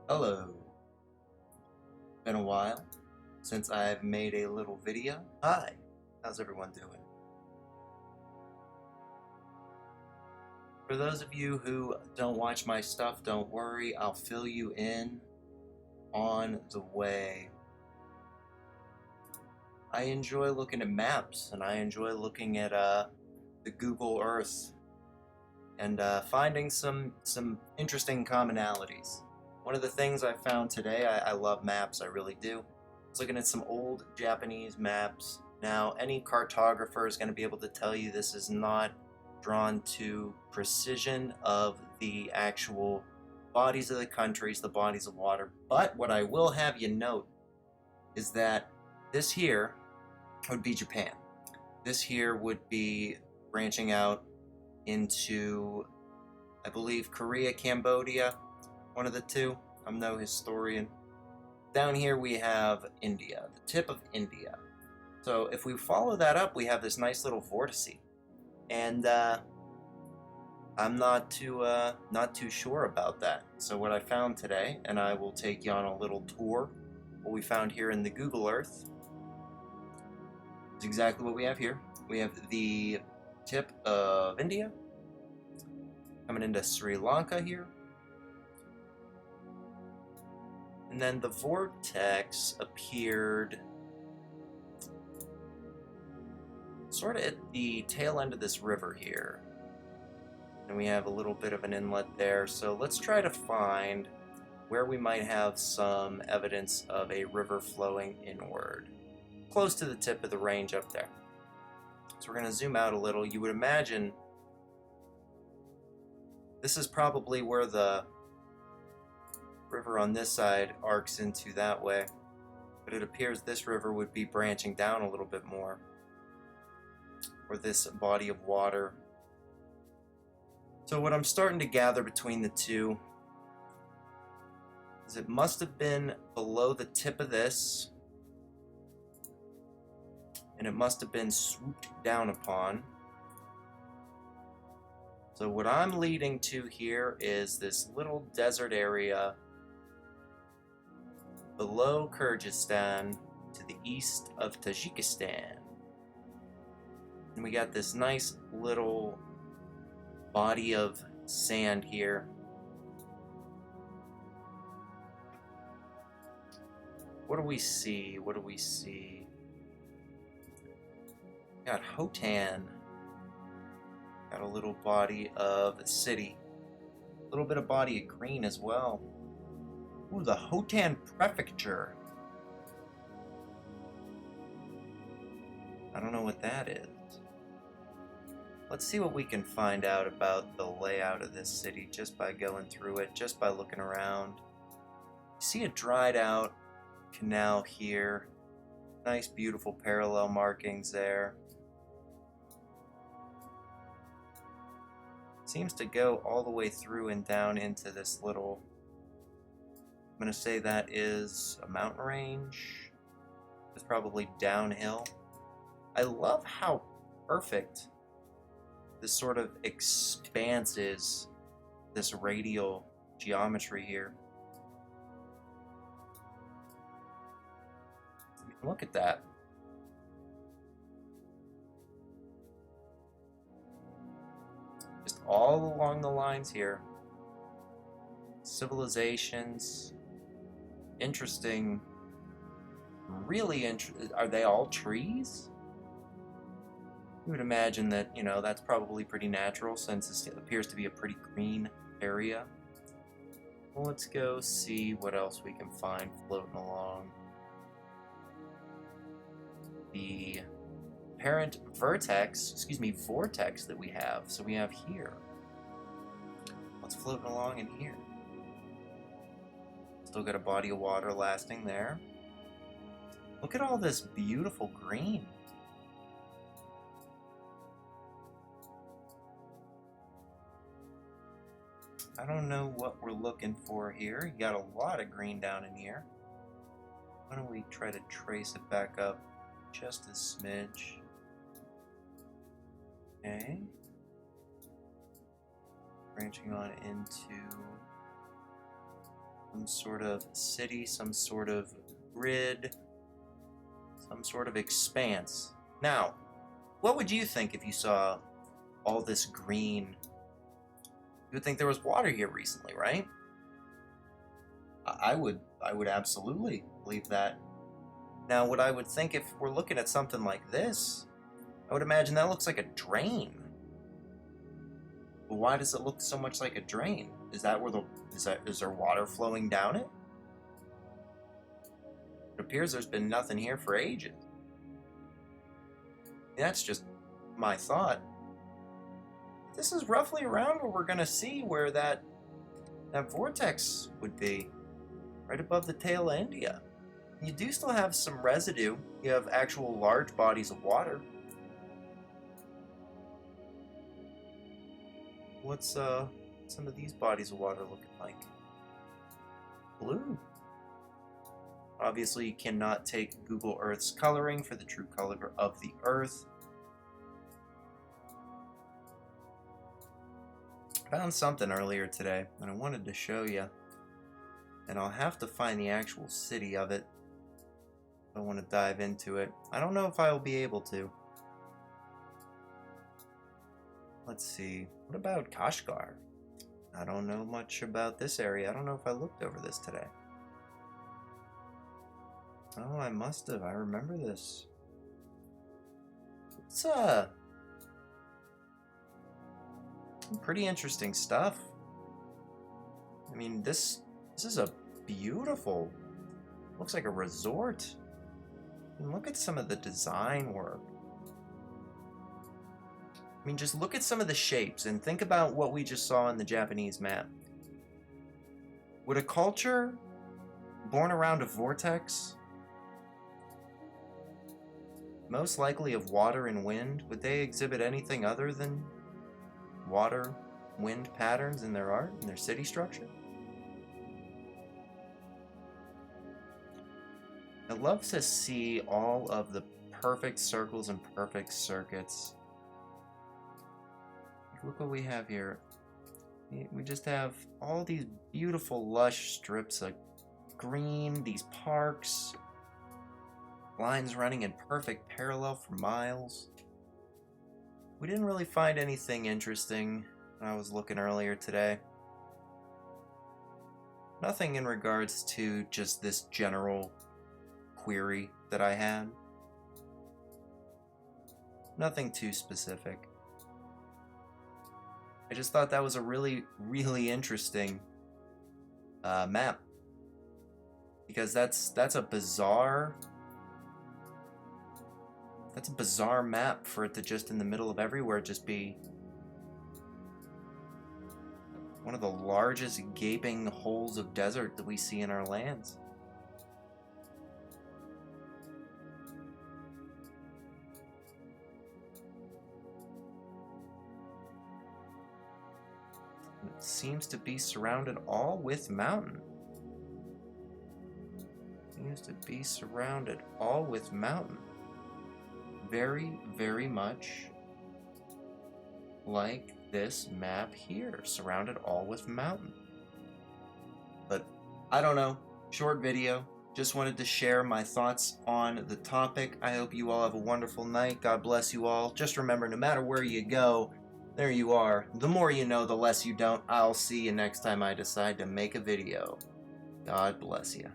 Hello. Been a while since I've made a little video. Hi. How's everyone doing? For those of you who don't watch my stuff, don't worry. I'll fill you in on the way. I enjoy looking at maps, and I enjoy looking at the Google Earth and finding some interesting commonalities. One of the things I found today, I love maps, I really do. I was looking at some old Japanese maps. Now, any cartographer is going to be able to tell you this is not drawn to precision of the actual bodies of the countries, the bodies of water. But what I will have you note is that this here would be Japan. This here would be branching out into, I believe, Korea, Cambodia, one of the two. I'm no historian. Down here we have India, the tip of India. So if we follow that up, we have this nice little vortex. And I'm not too sure about that. So what I found today, and I will take you on a little tour, what we found here in the Google Earth is exactly what we have here. We have the tip of India, coming into Sri Lanka here. And then the vortex appeared sort of at the tail end of this river here. And we have a little bit of an inlet there. So let's try to find where we might have some evidence of a river flowing inward, close to the tip of the range up there. So we're going to zoom out a little. You would imagine this is probably where the river on this side arcs into that way, but it appears this river would be branching down a little bit more, or this body of water. So what I'm starting to gather between the two is it must have been below the tip of this, and it must have been swooped down upon. So what I'm leading to here is this little desert area below Kyrgyzstan to the east of Tajikistan. And we got this nice little body of sand here. What do we see? What do we see? Got Hotan. Got a little body of a city. A little bit of body of green as well. Ooh, the Hotan Prefecture. I don't know what that is. Let's see what we can find out about the layout of this city just by going through it, just by looking around. See a dried out canal here. Nice, beautiful parallel markings there. Seems to go all the way through and down into this little, I'm going to say that is a mountain range. It's probably downhill. I love how perfect this sort of expanse is, this radial geometry here. Look at that. Just all along the lines here. Civilizations. Interesting. Really interesting. Are they all trees? You would imagine that, you know, that's probably pretty natural since this appears to be a pretty green area. Well, let's go see what else we can find floating along. The apparent vortex that we have. So we have here. What's floating along in here? Still got a body of water lasting there. Look at all this beautiful green. I don't know what we're looking for here. You got a lot of green down in here. Why don't we try to trace it back up just a smidge? Okay. Branching on into Some sort of city, some sort of grid, some sort of expanse. Now, what would you think if you saw all this green? You would think there was water here recently, right? I would absolutely believe that. Now, what I would think if we're looking at something like this, I would imagine that looks like a drain. But why does it look so much like a drain? Is that where is there water flowing down it? It appears there's been nothing here for ages. That's just my thought. This is roughly around where we're gonna see where that vortex would be, right above the tail of India. You do still have some residue. You have actual large bodies of water. What's some of these bodies of water looking like? Blue. Obviously, you cannot take Google Earth's coloring for the true color of the Earth. Found something earlier today, and I wanted to show you. And I'll have to find the actual city of it. I want to dive into it. I don't know if I will be able to. Let's see. What about Kashgar? I don't know much about this area. I don't know if I looked over this today. Oh, I must have. I remember this. It's some pretty interesting stuff. I mean, this is a beautiful, looks like a resort. And look at some of the design work. I mean, just look at some of the shapes and think about what we just saw in the Japanese map. Would a culture born around a vortex, most likely of water and wind, would they exhibit anything other than water, wind patterns in their art, in their city structure? I'd love to see all of the perfect circles and perfect circuits. Look what we have here. We just have all these beautiful lush strips of green, these parks, lines running in perfect parallel for miles. We didn't really find anything interesting when I was looking earlier today. Nothing in regards to just this general query that I had. Nothing too specific. I just thought that was a really, really interesting map. Because that's a bizarre map for it to just in the middle of everywhere just be one of the largest gaping holes of desert that we see in our lands. It seems to be surrounded all with mountain. Seems to be surrounded all with mountain. Very, very much like this map here, surrounded all with mountain. But I don't know, short video. Just wanted to share my thoughts on the topic. I hope you all have a wonderful night. God bless you all. Just remember, no matter where you go, there you are. The more you know, the less you don't. I'll see you next time I decide to make a video. God bless you.